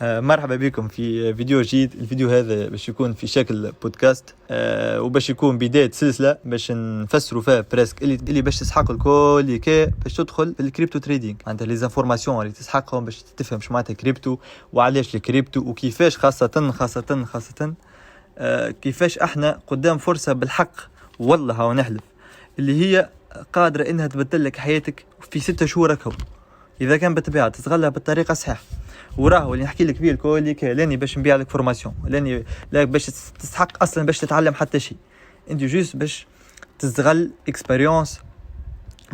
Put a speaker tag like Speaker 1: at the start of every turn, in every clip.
Speaker 1: مرحبا بكم في فيديو جديد. الفيديو هذا باش يكون في شكل بودكاست وباش يكون بداية سلسلة باش نفسروا فيها بريسك اللي باش تسحق الكل اللي باش تدخل في الكريبتو تريدينغ. عندها لي زانفورماسيون اللي تسحقهم باش تفهم شو معناتها كريبتو وعلاش الكريبتو وكيفاش خاصة كيفاش احنا قدام فرصة بالحق والله هاو نحلف اللي هي قادرة انها تبدل لك حياتك في 6 شهور هكا اذا كان بالطبيعة تستغلها بالطريقة الصحيحة. وراه اللي نحكي لك بيه الكل لاني باش نبيع لك فورماسيون لاني لا باش تستحق اصلا باش تتعلم حتى شيء، انت جوست باش تستغل اكسبيريونس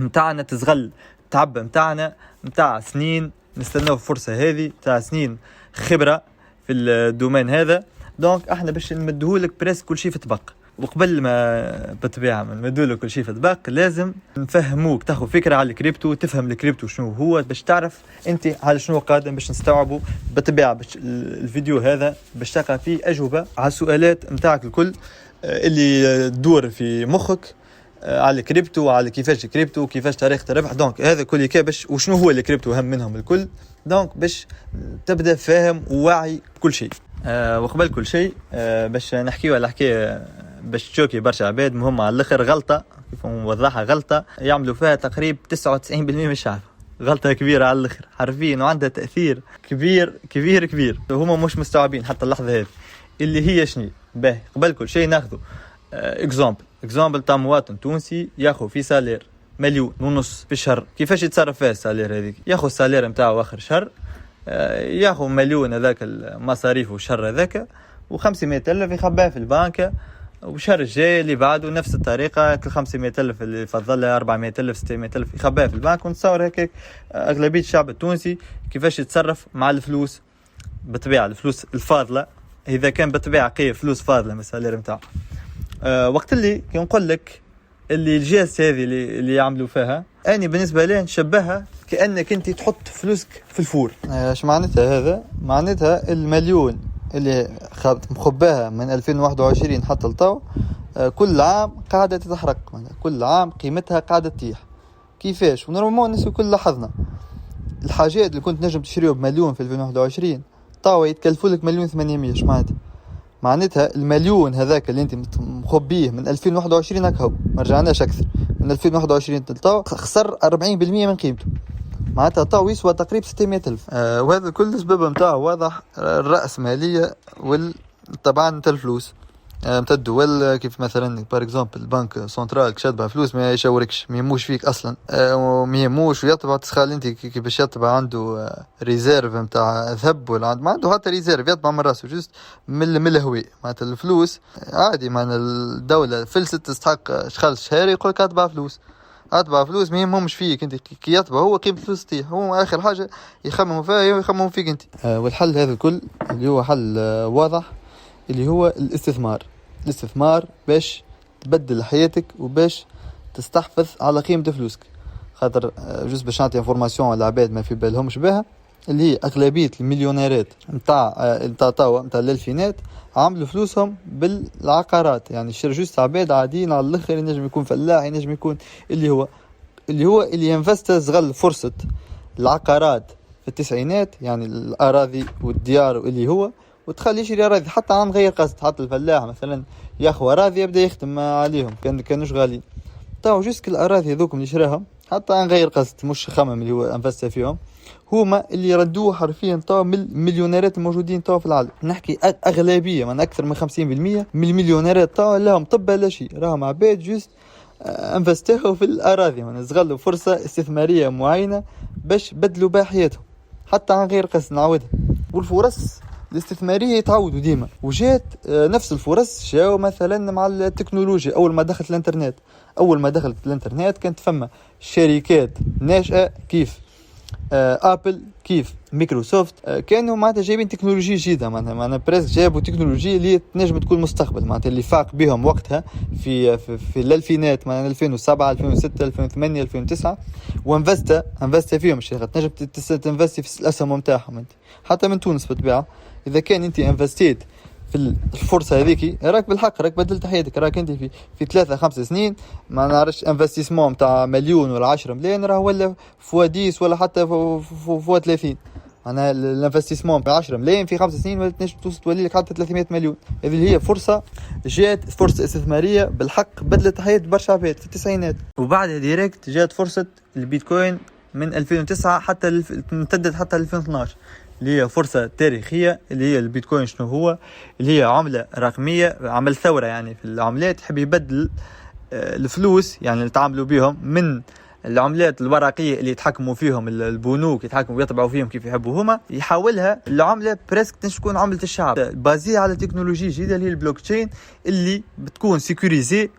Speaker 1: نتاعنا، تستغل تعب نتاعنا نتاع سنين نستناو الفرصه هذه تاع سنين خبره في الدومين هذا. دونك احنا باش نمدهولك بريس كل شيء في طبق، وقبل ما بالطبيعه نمدهولك كل شيء في طبق لازم نفهموك تاخذ فكره على الكريبتو، تفهم الكريبتو شنو هو باش تعرف انت على شنو قادم باش نستوعبه. بالطبيعه باش الفيديو هذا باش تلقى فيه اجوبه على السؤالات نتاعك الكل اللي تدور في مخك على الكريبتو، على كيفاش الكريبتو وكيفاش طريقه الربح. دونك هذا كل باش وشنو هو الكريبتو هم منهم الكل. دونك باش تبدا فاهم وواعي كل شيء. وقبل كل شيء باش نحكيو على حكايه باش تشوكي برشا عباد مهم على الاخر غلطه كيف نوضحها، غلطه يعملوا فيها تقريبا 99% من الشعب، غلطه كبيره على الاخر حرفيا وعندها تاثير كبير كبير كبير. هما مش مستوعبين حتى اللحظه هذه اللي هي شنو. باهي قبل كل شيء ناخذوا اكزامبل تاع مواطن تونسي ياخذ في سالير 1.5 مليون في الشهر. كيفاش يتصرف فيها السالير هذيك؟ ياخذ السالير نتاعو اخر شهر، ياخذ 1 مليون هذاك المصاريف والشهر هذاك و500,000 يخباه في البنك، وشهر الجاي اللي بعده نفس الطريقة 500,000 اللي فضلها 400,000 600,000 يخباه في البنك. ونتصور هيك أغلبية الشعب التونسي كيفاش يتصرف مع الفلوس. بطبيعة الفلوس الفاضلة إذا كان بطبيعة فلوس فاضلة من السالير متاعه. وقت اللي نقول لك اللي الجهة هذه اللي يعملوا فيها، أنا بالنسبة لي نشبهها كأنك أنت تحط فلوسك في الفور. ايش معناتها هذا؟ معناتها 1,000,000 اللي مخباها من 2021 حتى لطو كل عام قاعدة تتحرق، كل عام قيمتها قاعدة تطيح. كيفاش؟ ونورمالمون الناس الكل لاحظنا الحاجات اللي كنت نجم تشريها ب1,000,000 في 2021 طاوة يتكلفوا لك 1,800,000. ايش معناتها 1,000,000 هذاك اللي انت مخبيه من 2021 هكا ما رجعناش اكثر، من 2021 تلطاو خسر 40% من قيمته، معناتها طاو يسوى تقريبا 600,000. وهذا كل سبب متاعه واضح، الرأسمالية طبعا نتاع الفلوس نتاع الدول. كيف مثلا بار اكزومبل البنك سنترال كشطبع فلوس ما يشاوركش، ما يهموش فيك اصلا، وما يهموش ويطبع. تسخال انت كيفاش يطبع عنده ريزيرف نتاع ذهب ولا ما عنده حتى ريزيرف، يطبع من راسه جست من الهوي. معناتها الفلوس عادي، معناتها الدولة فلست تستحق شخال شهري يقول لك اطبع فلوس ما يهمهمش فيك انت. كي يطبع هو قيمة فلوس تطيح، هو اخر حاجة يخمموا فيها يخمموا فيك انت. والحل هذا الكل اللي هو حل واضح اللي هو الاستثمار باش تبدل حياتك وباش تستحفظ على قيمة فلوسك. خاطر جوز باش نعطي انفورماسيون على العباد ما في بالهمش بها، اللي هي اغلبية المليونيرات نتاع الالفينات عملوا فلوسهم بالعقارات. يعني شر جوست عباد عاديين على الاخر، ينجم يكون فلاح، ينجم يكون اللي ينفستغل فرصة العقارات في التسعينات، يعني الأراضي والديار اللي هو وتخلي يشري أراضي حتى عن غير قصد. حتى الفلاح مثلا ياخذ أراضي يبدأ يختم عليهم كانوش غاليين، تاو جوست الأراضي هذوكم اللي شراهم حتى عن غير قصد مش خمم اللي هو انفست فيهم، هما اللي يردوه حرفيا تاو من المليونيرات الموجودين تاو في العالم. نحكي أغلبية من أكثر من 50% من المليونيرات تاو لهم طب لا شيء، راهم عباد جوست انفستيخوا في الأراضي، نزغلوا فرصة استثمارية معينة باش بدلوا بها حياتهم حتى عن غير قصد. نعودها، والفرص الاستثمارية يتعودوا ديما. وجات نفس الفرص جاو مثلا مع التكنولوجيا. أول ما دخلت الانترنت كانت فما شركات ناشئة كيف ابل كيف مايكروسوفت كانوا معناتها جايبين تكنولوجيا جديده، معناتها بريس جابوا تكنولوجيا اللي تنجم تكون مستقبل، معناتها اللي فاق بهم وقتها في الالفينات، معناتها 2007 2006 2008 2009. وانفست فيهم الشركات. تنجم تنفستي في الاسهم نتاعهم انت حتى من تونس بالطبيعه. اذا كان انت انفستيت في الفرصه هذيك راك بالحق راك بدلت حياتك. راك انت في 3-5 سنين ما نعرفش انفستيسمون تاع 1,000,000 ولا 10 ملايين راه ولا فوا 10 ولا حتى فوا 30. أنا الانفستيسمون ب 10 ملايين في 5 سنين توصل تولي لك حتى 300 مليون. هذه هي فرصة، جات فرصة استثمارية بالحق بدلت حياة برشا عباد في التسعينات. وبعدها ديريكت جات فرصة البيتكوين من 2009 حتى امتدت حتى 2012، اللي هي فرصة تاريخية. اللي هي البيتكوين شنو هو؟ اللي هي عملة رقمية، عمل ثورة يعني في العملات، يحب يبدل الفلوس يعني اللي تعاملوا بيهم من العملات الورقية اللي يتحكموا فيهم البنوك، يتحكموا ويطبعوا فيهم كيف يحبوا هما، يحولها العملة بريسك تكون عملة الشعب بازية على تكنولوجيا جديدة اللي هي البلوك تشين، اللي بتكون سيكوريزي،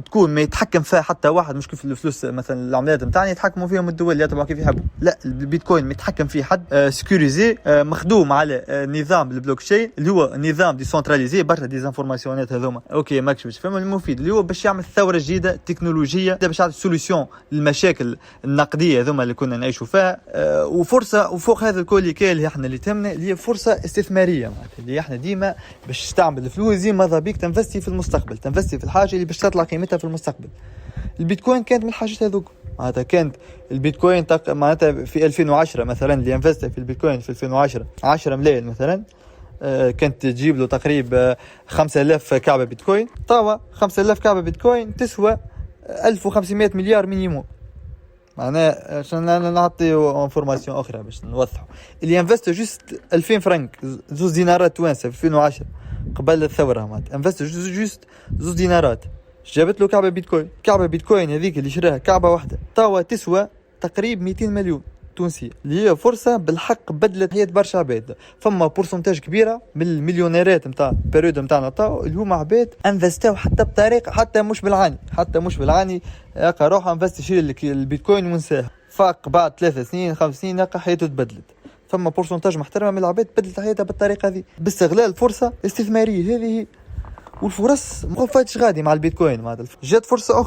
Speaker 1: تكون ما يتحكم فيها حتى واحد، مش كيف الفلوس مثلا العملات متاعنا يتحكموا فيهم الدول اللي يطبعوا كيف يحبوا. لا، البيتكوين ما يتحكم فيه حد، سيكوريزي، مخدوم على نظام البلوك تشين اللي هو نظام ديسنتراليزي، برشا ديزانفورماسيونات هذوما اوكي ماكش باش تفهم المفيد، اللي هو باش يعمل ثوره جديده تكنولوجيه باش يعطي سوليوشن للمشاكل النقديه هذوما اللي كنا نعيشوا فيها. وفرصه، وفوق هذا الكل اللي احنا اللي تهمنا اللي هي فرصه استثماريه، اللي احنا ديما باش تستعمل الفلوس زي ماذا بيك تنفستي في المستقبل، تنفستي في الحاجه اللي باش تطلع قيمتها في المستقبل. البيتكوين كانت من الحاجات هذوك، معناتها كانت البيتكوين معناتها في 2010 مثلا اللي انفست في البيتكوين في 2010 10 ملايين مثلا، كانت تجيب له تقريبا 5000 كعبة بيتكوين. طبعا 5000 كعبة بيتكوين تسوى 1500 مليار مينيموم. معناها عشان انا نعطي انفورماسيون اخرى باش نوضحوا، اللي انفست جوست 2000 فرنك، 2 دينارات توانسه في 2010 قبل الثوره، معناتها انفست جوست 2 دينارات، جابت له كعبة بيتكوين. كعبة بيتكوين هذيك اللي شراها كعبة واحدة توا تسوى تقريبا 200 مليون تونسية، اللي هي فرصة بالحق بدلت حياة برشا عباد. فما بورسنتاج كبيرة من المليونيرات متاع البريود متاعنا توا اللي هما عباد انفستاو حتى بطريقة حتى مش بالعاني يقع روح انفست يشيل البيتكوين ونساها، فاق بعد 3 سنين 5 سنين يقع حياته تبدلت. فما بورسنتاج محترمة من العباد بدلت حياتها بالطريقة هذه باستغلال فرصة استثمارية. هذه والفرص مخفتش غادي مع البيتكوين. مع جات فرصة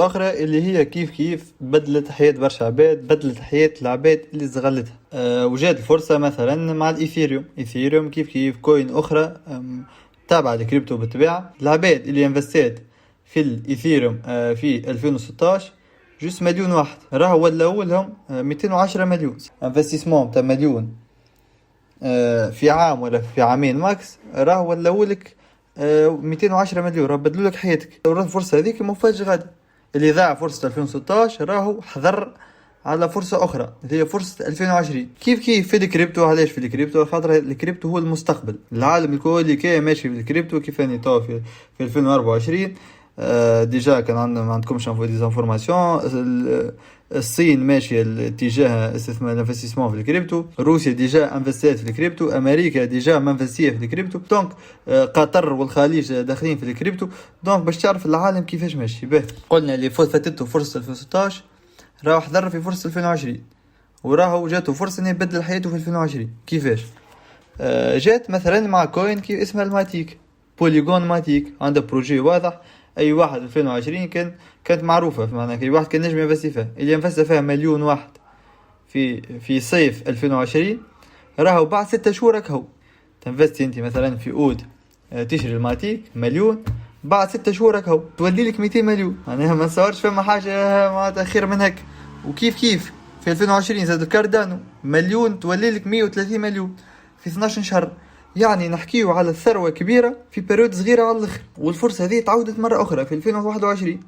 Speaker 1: أخرى اللي هي كيف بدلت حياة برشا عباد، بدلت حياة العباد اللي استغلتها. وجات الفرصة مثلا مع الإيثيريوم كيف كوين أخرى تابعة لكريبتو بالطبيعة. العباد اللي انفستات في الإيثيريوم في 2016 جوست مليون واحد، راهو ولاو لهم 210 مليون. انفستيسمون تاع مليون في عام ولا في عامين ماكس، راهو ولاو لك 210 مليون، راه بدلوا لك حياتك. الفرصة هذيك مفاجئ غادي، اللي ضاع فرصة 2016 راهو حذر على فرصة أخرى اللي هي فرصة 2020. كيف في الكريبتو. علاش في الكريبتو؟ خاطر الكريبتو هو المستقبل. العالم الكل كان ماشي بالكريبتو. كيف اني تو في 2024 ديجا كان عندكمش ديزانفورماسيون. الصين ماشيه الاتجاه استثمار الانفستيسمون في الكريبتو، روسيا ديجا انفستات في الكريبتو، امريكا ديجا منفستيه في الكريبتو، دونك قطر والخليج داخلين في الكريبتو. دونك باش تعرف العالم كيفاش ماشي به. قلنا اللي فاتته فرصه 2016 راهو حضر في فرصه 2020، وراهو جاته فرصه انه يبدل حياته في 2020. كيفاش؟ جات مثلا مع كوين كيف اسمها الماتيك، بوليغون ماتيك، عنده بروجي واضح. اي واحد 2020 كانت معروفه، معناها اي واحد كان نجم ينفستي فيها. اللي ينفست فيها مليون واحد في صيف 2020 راهو بعد 6 شهور هو تنفستي انت مثلا في اود تشري الماتيك مليون، بعد 6 شهور هو تولي لك 200 مليون. معناها ما نصورش فما حاجه معناتها خير من هيك. وكيف في 2020 زاد كاردانو مليون تولي لك 130 مليون في 12 شهر. يعني نحكيو على الثروة كبيرة في بريود صغيرة على الأخر. والفرصة هذه تعودت مرة أخرى في 2021.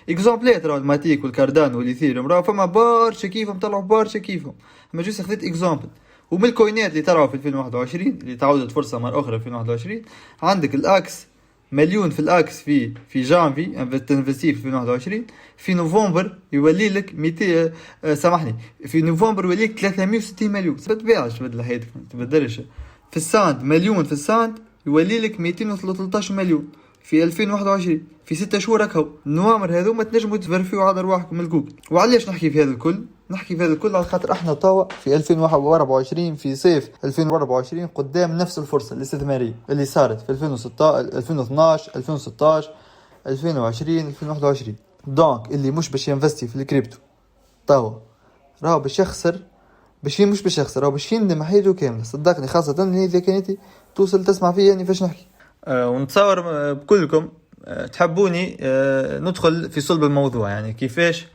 Speaker 1: إكزامبلات راهو الماتيك والكاردان والإيثيريوم راهو فما برشا كيفهم طلعوا برشا كيفهم. أما جوست أخذت إكزامبل. ومن الكوينات اللي طلعوا في 2021 اللي تعودت فرصة مرة أخرى في 2021 عندك الأكس مليون في الأكس في جانفي تنفستي في 2021. في نوفمبر يولي لك 200 سامحني في نوفمبر يولي لك 360 مليون. ما تبيعش بدل حياتك تبدلش. في الساند مليون في الساند يولي لك 213 مليون في 2021 في 6 شهور هكا. النوامر هذو ما تنجموا تفرفيوا على رواحكم من الجوجل. وعلاش نحكي في هذا الكل؟ نحكي في هذا الكل على خاطر احنا توا في 2024 في صيف 2024 قدام نفس الفرصة الاستثمارية اللي صارت في 2016 2012 2016 2020 2021. دونك اللي مش باش ينفستي في الكريبتو توا راهو باش يخسر، مش باش يخسر، راهو باش يندم حياته كاملة. صدقني، خاصة إذا كانت توصل تسمع فيا يعني فاش نحكي. ونتصور بكلكم تحبوني ندخل في صلب الموضوع، يعني كيفاش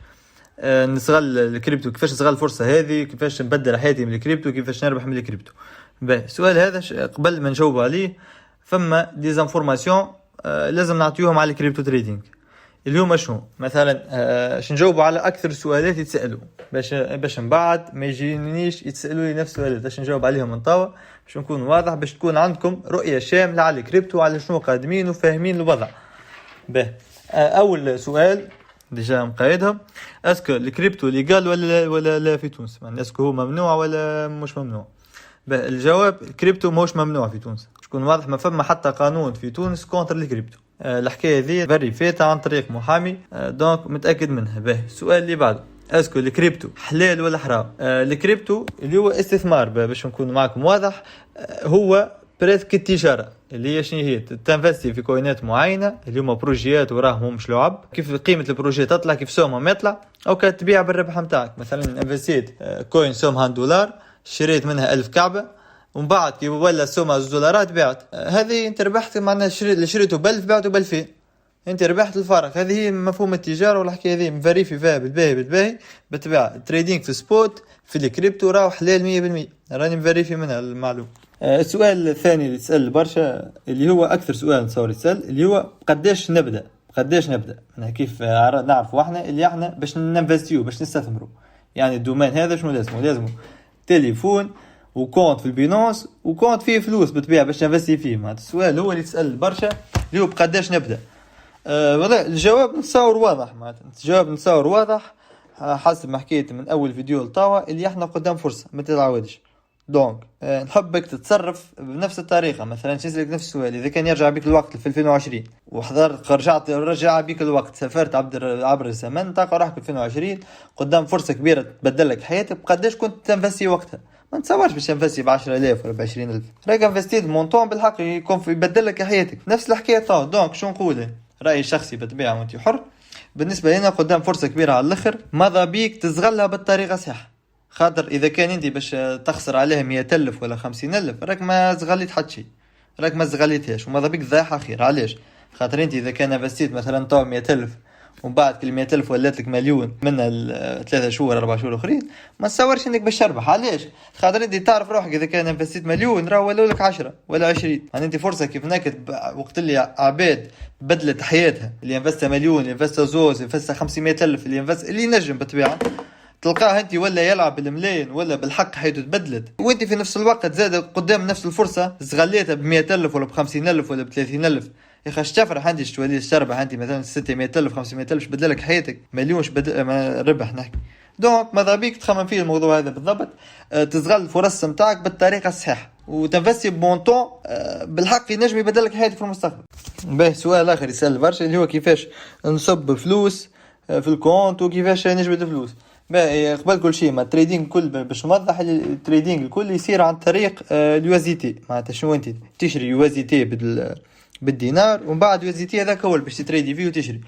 Speaker 1: نستغل الكريبتو، كيفاش نستغل الفرصة هذه، كيفاش نبدل حياتي من الكريبتو، كيفاش نربح من الكريبتو. السؤال هذا قبل ما نجاوب عليه فما ديزانفورماسيون لازم نعطيوهم على الكريبتو تريدينج. اليوم شنو مثلا نجاوبوا على اكثر سؤالات يتسالوا باش من بعد ما يجينيش يتسالوا لي نفس السؤالات، باش نجاوب عليهم من توا باش نكون واضح، باش تكون عندكم رؤيه شامله على الكريبتو وعلى شنو قادمين وفاهمين الوضع. اول سؤال ديجا مقايدهم، اسكو الكريبتو ليغال ولا لا في تونس؟ يعني اسكو هو ممنوع ولا مش ممنوع؟ الجواب الكريبتو مش ممنوع في تونس، تكون واضح، ما فما حتى قانون في تونس كونتر الكريبتو. الحكايه ذي بري فيتا عن طريق محامي، دونك متاكد منها. السؤال اللي بعده، اسكو الكريبتو حلال ولا حرام؟ الكريبتو اللي هو استثمار، باش نكون معكم واضح، هو بريسك التجاره اللي هي شنو هي؟ تنفستي في كوينات معينه اللي هما بروجيات وراهم مش لعب، كيف قيمه البروجي تطلع كيف سومها ما يطلع، او كتبيع بالربح نتاعك. مثلا انفستيت كوين سومها $1، شريت منها 1000 كعبه، ومن بعد كي ولا سومها $2 بعت، هذه انت ربحت، معناها اللي شريته ب1000 بعته ب2000، انت ربحت الفرق. هذه هي مفهوم التجاره، والحكايه هذه مفريفي فيها بالباهي بالطبيعه. التريدينج في سبوت في الكريبتو راه حلال 100%، راني مفريفي منها المعلومه. السؤال الثاني اللي تسال برشا، اللي هو اكثر سؤال نتصور يتسال، اللي هو قداش نبدا يعني كيف نعرفوا احنا اللي احنا باش ننفستيو باش نستثمروا. يعني الدومين هذا شنو لازمه تليفون وكونت في البينانس وكونت فيه فلوس بتبيع باش نفستي فيه. معناتها السؤال هو اللي تسال برشا، اللي هو بقداش نبدا. والله الجواب نتصور واضح، معناتها الجواب نتصور واضح حسب ما حكيت من اول فيديو لتوا، اللي احنا قدام فرصه ما تتعودش. دونك نحبك تتصرف بنفس الطريقه. مثلا نسالك نفس السؤال، اذا كان يرجع بك الوقت في 2020 وحضرت رجع بك الوقت، سافرت عبر الزمن، تلقى روحك في 2020 قدام فرصه كبيره تبدل لك حياتك، بقداش كنت تنفستي وقتها؟ ما نتصورش باش تنفستي ب10,000 ولا ب20,000، راك انفستيت مونطون بالحق يكون يبدل لك حياتك. نفس الحكايه طاو. دونك شو نقول، رايي الشخصي بالطبيعه وانت حر، بالنسبه لنا قدام فرصه كبيره على الاخر، ماذا بيك تزغلها بالطريقه صح. خاطر اذا كان انت باش تخسر عليها 100,000 ولا 50,000، راك ما زغليت حتى شيء، راك ما زغليتهاش، وماذا بيك ضايعها خير. علاش؟ خاطر انت اذا كان انفستيت مثلا طاو 100,000 ومن بعد كل 100,000 ولات لك مليون من 3 شهور 4 شهور اخرين، ما تصورش انك باش تربح. علاش؟ خاطر انت تعرف روحك اذا كان انفستيت مليون راه ولو لك 10 ولا 20. يعني انت فرصه كيف نكت وقت اللي عباد بدلت حياتها، اللي انفست مليون، اللي انفست زوز، اللي انفست 500,000، اللي نجم بالطبيعه، تلقاه انت ولا يلعب بالملايين ولا بالحق حيث تبدلت، وانت في نفس الوقت زاد قدام نفس الفرصه زغليتها ب100,000 ولا ب50,000 ولا ب30,000. يا اخي تفرح انت تولي تربح انت مثلا 600,000 500,000 بدل لك حياتك مليون ربح نحكي. دونك ماذا بيك تخمم فيه الموضوع هذا بالضبط، تزغل الفرص نتاعك بالطريقه الصحيحه وتنفستي بمونطون بالحق ينجم يبدل لك حياتك في المستقبل. سؤال اخر يسال برشا، اللي هو كيفاش نصب فلوس في الكونت وكيفاش نجبد فلوس. قبل كل شيء ما التريدينج الكل باش نوضح، التريدينج الكل يصير عن طريق اليوازيتي. معناتها شنو انت تشري يوازيتي بالدينار، ومن بعد يوازيتي هذاك هو باش تريدي فيه وتشري.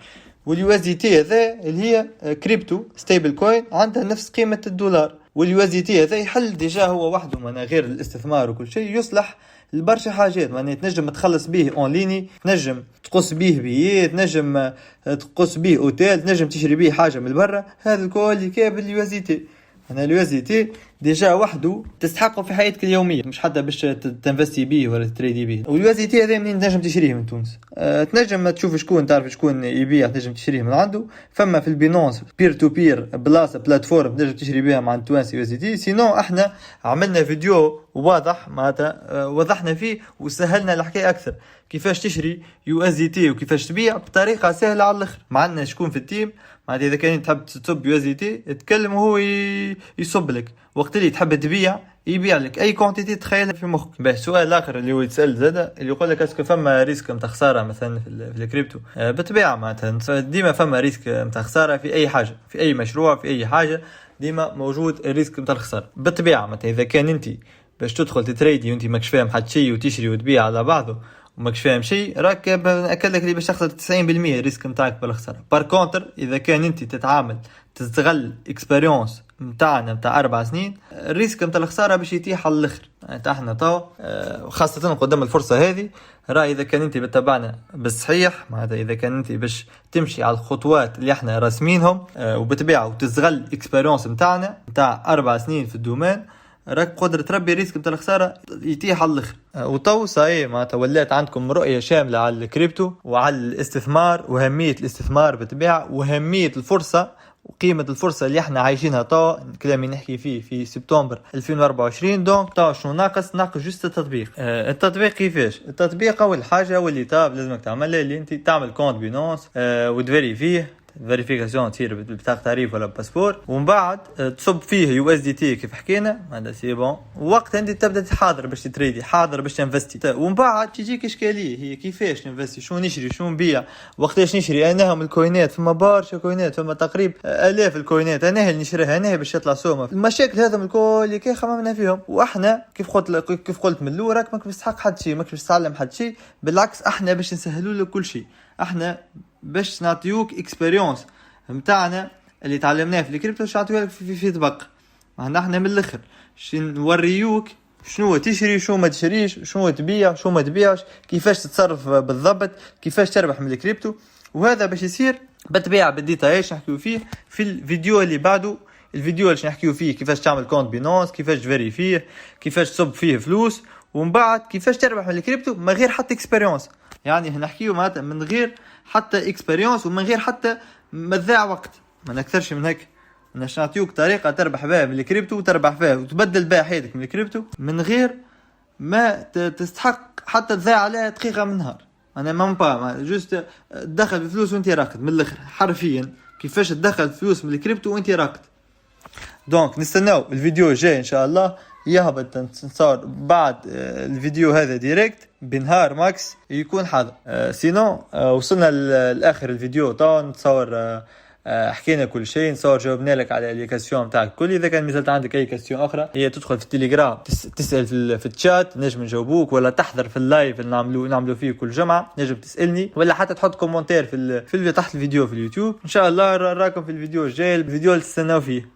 Speaker 1: واليوازيتي هذا اللي هي كريبتو ستيبل كوين عندها نفس قيمة $1، واليوازيتي هذا يحل ديجا هو وحده من غير الاستثمار وكل شيء، يصلح لبرشا حاجات. يعني تنجم تخلص به اون ليني، تنجم تقص به بيات، تنجم تقص به اوتيل، تنجم تشري به حاجه من برا. هذا الكل يكابل اليوازيتي. انا اليوازيتي ديجا وحده تستحقه في حياتك اليوميه، مش حتى باش تنفستي به ولا تريدي به. واليوازيتي هذا منين تنجم تشريه؟ من تونس. تنجم تشوف شكون تعرف شكون يبيع، تنجم تشريه من عنده. فما في البينانس بير تو بير بلاتفورم تنجم تشري بها مع التوانسي يوازيتي. سينو احنا عملنا فيديو واضح معناتها وضحنا فيه وسهلنا الحكايه اكثر، كيفاش تشري يوازيتي وكيفاش تبيع بطريقه سهله على الاخر. معنا شكون في التيم، معناتها اذا كان تحب تصب يوازيتي تكلم وهو يصب لك، وقت اللي تحب تبيع يبيع لك اي كونتيتي تخيلها في مخك. السؤال الاخر اللي هو يتسال زاده، اللي يقول لك اسكو فما ريسك نتاع خساره مثلا في الكريبتو؟ بالطبيعه معناتها ديما فما ريسك نتاع خساره في اي حاجه، في اي مشروع، في اي حاجه ديما موجود الريسك نتاع الخساره بالطبيعه. معناتها اذا كان انت باش تدخل تتريدي وانت ماكش فاهم حتى شيء وتشري وتبيع على بعضه وماكش فاهم شيء، راك اكلك اللي باش تخسر 90% الريسك نتاعك بالخساره. بار كونتر اذا كان انت تتعامل تستغل اكسبيريونس نتاعنا نتاع 4 سنين، الريسك نتاع الخساره باش يتيح على الاخر. احنا تو خاصة قدام الفرصة هذه، رأي إذا كان أنت بتتابعنا بالصحيح، معناتها إذا كان أنت باش تمشي على الخطوات اللي احنا راسمينهم وبتبيع وتزغل إكسبيريونس متاعنا متاع 4 سنين في الدومين، راك قدر تربي ريسك متاع الخسارة يتيح على الآخر. وتو صاي معناتها ولات عندكم رؤية شاملة على الكريبتو وعلى الاستثمار وأهمية الاستثمار بالطبيعة وأهمية الفرصة وقيمة الفرصة اللي احنا عايشينها تو. كلامي نحكي فيه في سبتمبر 2024. دونك تو شنو ناقص جست التطبيق. التطبيق كيفاش؟ التطبيق أول حاجة واللي تاب لازمك تعملها اللي انت تعمل كونت بينونس وتفيري فيه فيريفيكاسيون تصير بطاقة تعريف ولا باسبور، ومن بعد تصب فيه USDT كيف حكينا، هذا سي بون. وقت انت تبدا تحاضر باش تريدي، حاضر باش تنفستي، ومن بعد تجيك اشكاليه هي كيفاش ننفستي، شو نشري شو نبيع، وقتاش نشري. انهم الكوينات فما برشا كوينات، فما تقريبا الاف الكوينات، انا اللي نشريها انا باش يطلع سومه. المشاكل هذم الكل كي خممنا فيهم، واحنا كيف قلت من الاول راك ماك تستحق حد شيء، ماك باش تتعلم حد شيء، بالعكس احنا باش نسهلوا لك كل شيء. احنا باش نعطيوك اكسبيريونس متاعنا اللي تعلمناه في الكريبتو، باش نعطيوها لك في طبق. معنا احنا من الاخر نوريوك شنو تشري شو ما تشريش، شنو تبيع شو ما تبيعش، كيفاش تتصرف بالضبط، كيفاش تربح من الكريبتو. وهذا باش يصير بالطبيعه بالديتايش نحكيو فيه في الفيديو اللي بعده. الفيديو اللي نحكيو فيه كيفاش تعمل كونت بينونس، كيفاش تفيري فيه، كيفاش تصب فيه فلوس، ومن بعد كيفاش تربح من الكريبتو من غير حتى اكسبيريونس. يعني نحكيو معناتها من غير حتى اكسبيريونس ومن غير حتى مضيع وقت، ما نكثرش من هيك. نعطيوك طريقه تربح بها من الكريبتو وتربح بها وتبدل بها حياتك من الكريبتو من غير ما تستحق حتى تضيع عليها دقيقه من نهار. انا ما جوست تدخل بفلوس وانت راقد من الاخر، حرفيا كيفاش تدخل فلوس من الكريبتو وانت راقد. دونك نستناو الفيديو الجاي ان شاء الله يهبط نصور بعد الفيديو هذا ديريكت بنهار ماكس يكون حاضر. سينو وصلنا لاخر الفيديو طبعا نتصور حكينا كل شيء، نصور جاوبنا لك على الكاسيون بتاعك كل. اذا كان مثلا عندك اي كاسيون اخرى هي تدخل في التليجرام تسال في الشات نجم نجاوبوك، ولا تحضر في اللايف اللي نعملوا فيه كل جمعه نجم تسالني، ولا حتى تحط كومنتير في تحت الفيديو في اليوتيوب. ان شاء الله راكم في الفيديو الجاي، الفيديو اللي تستناو فيه.